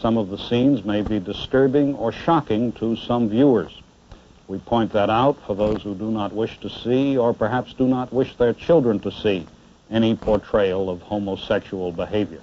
Some of the scenes may be disturbing or shocking to some viewers. We point that out for those who do not wish to see, or perhaps do not wish their children to see, any portrayal of homosexual behavior.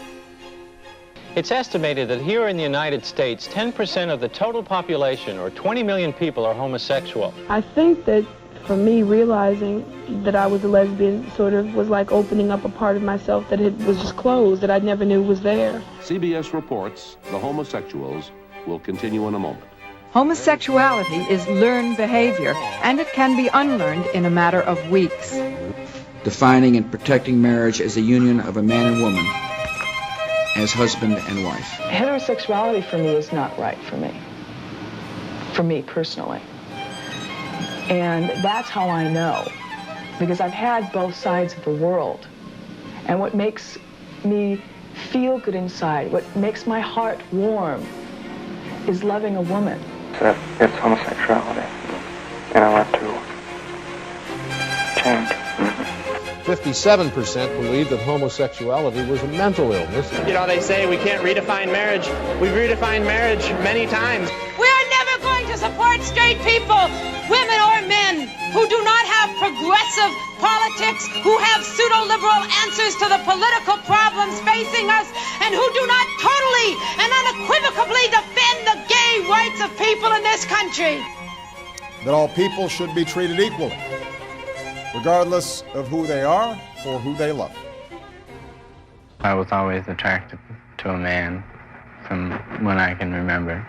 It's estimated that here in the United States, 10% of the total population, or 20 million people, are homosexual. I think that for me, realizing that I was a lesbian sort of was like opening up a part of myself that was just closed, that I never knew was there. CBS reports the homosexuals will continue in a moment. Homosexuality is learned behavior, and it can be unlearned in a matter of weeks. Defining and protecting marriage as a union of a man and woman, as husband and wife. Heterosexuality for me is not right for me personally. And that's how I know, because I've had both sides of the world. And what makes me feel good inside, what makes my heart warm, is loving a woman. It's homosexuality, and I want to change. 57% believe that homosexuality was a mental illness. You know, they say we can't redefine marriage. We've redefined marriage many times. We are never going to support straight people, women or men, who do not have progressive politics, who have pseudo-liberal answers to the political problems facing us, and who do not totally and unequivocally defend the gay rights of people in this country. That all people should be treated equally, regardless of who they are or who they love. I was always attracted to a man from when I can remember.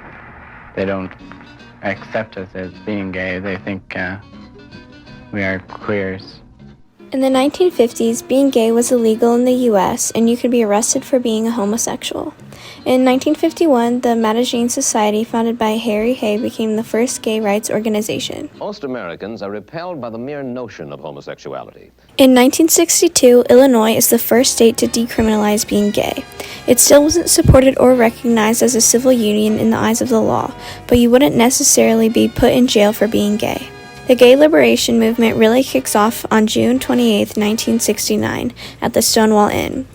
They don't accept us as being gay. They think we are queers. In the 1950s, being gay was illegal in the U.S., and you could be arrested for being a homosexual. In 1951, the Mattagine Society, founded by Harry Hay, became the first gay rights organization. Most Americans are repelled by the mere notion of homosexuality. In 1962, Illinois is the first state to decriminalize being gay. It still wasn't supported or recognized as a civil union in the eyes of the law, but you wouldn't necessarily be put in jail for being gay. The gay liberation movement really kicks off on June 28, 1969, at the Stonewall Inn.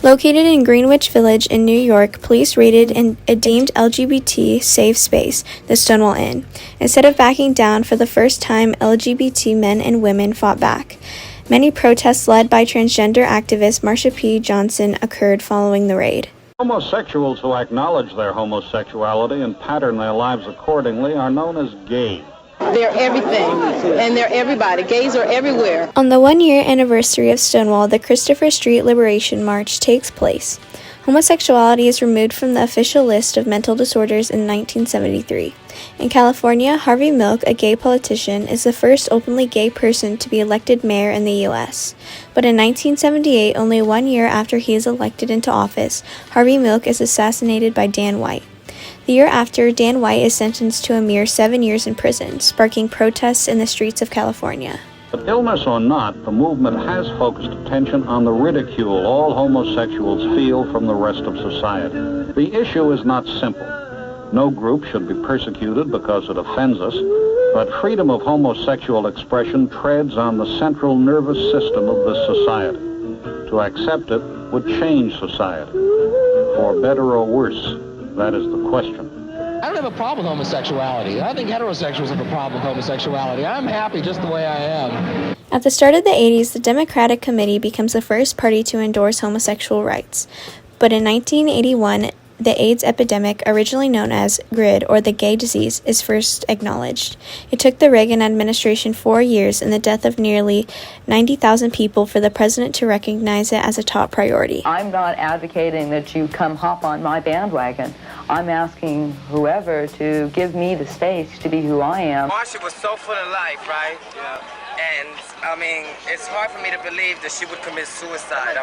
Located in Greenwich Village in New York, police raided a deemed LGBT safe space, the Stonewall Inn. Instead of backing down, for the first time, LGBT men and women fought back. Many protests led by transgender activist Marsha P. Johnson occurred following the raid. Homosexuals who acknowledge their homosexuality and pattern their lives accordingly are known as gays. They're everything, and they're everybody. Gays are everywhere. On the one-year anniversary of Stonewall, the Christopher Street Liberation March takes place. Homosexuality is removed from the official list of mental disorders in 1973. In California, Harvey Milk, a gay politician, is the first openly gay person to be elected mayor in the U.S. But in 1978, only 1 year after he is elected into office, Harvey Milk is assassinated by Dan White. The year after, Dan White is sentenced to a mere 7 years in prison, sparking protests in the streets of California. But illness or not, the movement has focused attention on the ridicule all homosexuals feel from the rest of society. The issue is not simple. No group should be persecuted because it offends us, but freedom of homosexual expression treads on the central nervous system of this society. To accept it would change society, for better or worse. That is the question. I don't have a problem with homosexuality. I think heterosexuals have a problem with homosexuality. I'm happy just the way I am. At the start of the 80s, the Democratic Committee becomes the first party to endorse homosexual rights. But in 1981, the AIDS epidemic, originally known as GRID, or the gay disease, is first acknowledged. It took the Reagan administration 4 years and the death of nearly 90,000 people for the president to recognize it as a top priority. I'm not advocating that you come hop on my bandwagon. I'm asking whoever to give me the space to be who I am. Marsha was so full of life, right? Yeah. And, I mean, it's hard for me to believe that she would commit suicide.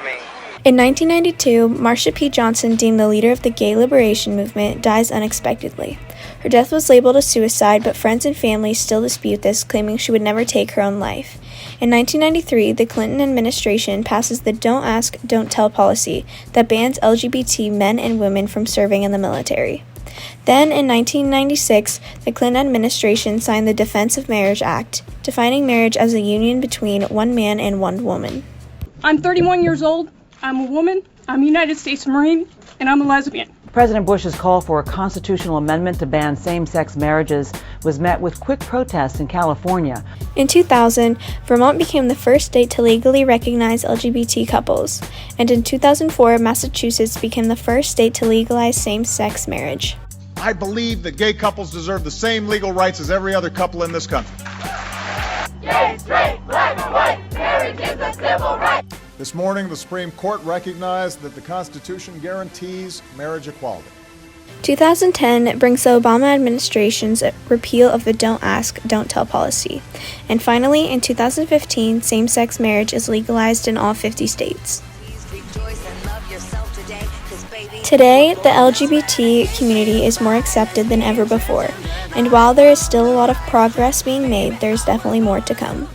In 1992, Marsha P. Johnson, deemed the leader of the gay liberation movement, dies unexpectedly. Her death was labeled a suicide, but friends and family still dispute this, claiming she would never take her own life. In 1993, the Clinton administration passes the Don't Ask, Don't Tell policy that bans LGBT men and women from serving in the military. Then, in 1996, the Clinton administration signed the Defense of Marriage Act, defining marriage as a union between one man and one woman. I'm 31 years old, I'm a woman, I'm a United States Marine, and I'm a lesbian. President Bush's call for a constitutional amendment to ban same-sex marriages was met with quick protests in California. In 2000, Vermont became the first state to legally recognize LGBT couples, and in 2004, Massachusetts became the first state to legalize same-sex marriage. I believe that gay couples deserve the same legal rights as every other couple in this country. Gay, straight, black and white, marriage is a civil right. This morning, the Supreme Court recognized that the Constitution guarantees marriage equality. 2010 brings the Obama administration's repeal of the Don't Ask, Don't Tell policy. And finally, in 2015, same-sex marriage is legalized in all 50 states. Today, the LGBT community is more accepted than ever before, and while there is still a lot of progress being made, there's definitely more to come.